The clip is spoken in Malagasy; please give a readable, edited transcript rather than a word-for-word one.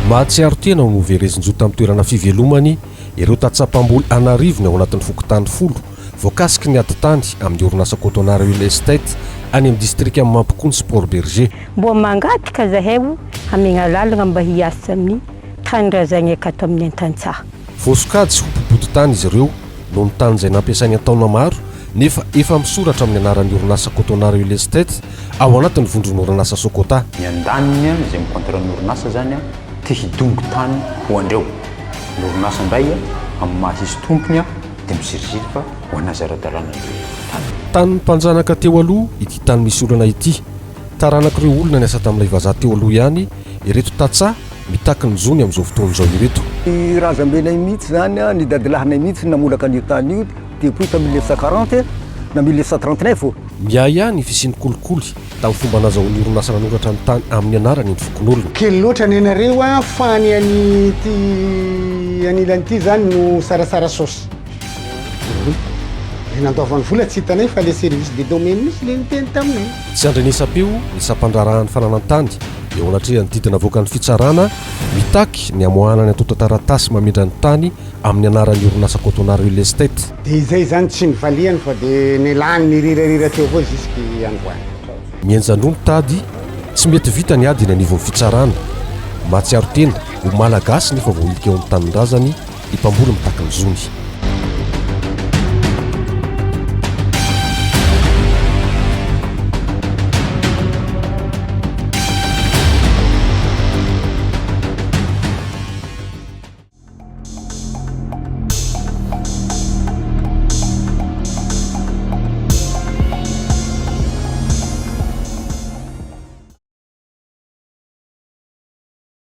mahatsiaro tena no verezin-jo tamin'ny toerana fivelomany ireo tatsapamboly anarivony ao anatin'ny fokotany folo voakasiky ny adi-tany amin'ny orinasa Cotonara Real Estate any amin'ny distrika amin'ny Mampikony Sport Berger. Mbo mangataka zahay amina lalana mba hiasa amin'ny tanindrazana akato amin'ny an-tantsaha. Voasokady sy hopobody-tany izy ireo noho ny tany izay nampiasainy an-taona maro nefa efa misoratra amin'ny anaran'ny orinasa Cotonara Real Estate ao anatin'ny vondron'ny orinasa Sokota. Ny andaniny izay mikontrany orinasa zany tia hidongo tany ho andreo. Ny orinasa indray amin'ny mahasisy tompony dia misiriziry fa ho anazara-dalàna tany mpanjanaka teo aloha ity tany misy olana ity. Taranak'ireo olona niasa tamin'ilay vazaha teo aloha ihany ireto tatsa mitaky ny zony amin'izao fotoan'izao ireto. I razambenay mihitsy zany ny dadilahinay mihitsy namolaka an'io tany io depuis 1940 na 1939. Miay ihany fisiany kolikoly tamin'ny fomba nazahoan'ny orinasa nanoratra ny tany amin'ny anarany ny fokon'olona. Kely loatra ny anareo fany anilan'ity zany no sarasara saosy. Nantaovan'ny vola tsy hitanay fa le service de domaine misy le niteny taminay. Tsy andrenesam-peo isam-pandrarahan'ny fananantany eo anatrehany didina avoakan'ny fitsarana mitaky ny amoahana ny atota taratasy mamindra ny tany amin'ny anaran'ny orinasa Cotonara Real Estate. Dia izay zany tsy nivalihany fa dia nilany nirirarira teo avao jusky androany. Mienjandro mitady tsy mety vita ny ady ny anivon'ny fitsarana. Mahatsiaro tena ho malagasy nefa voailika eo amin'ny tanindrazany ny mpamboly mitaky ny zony.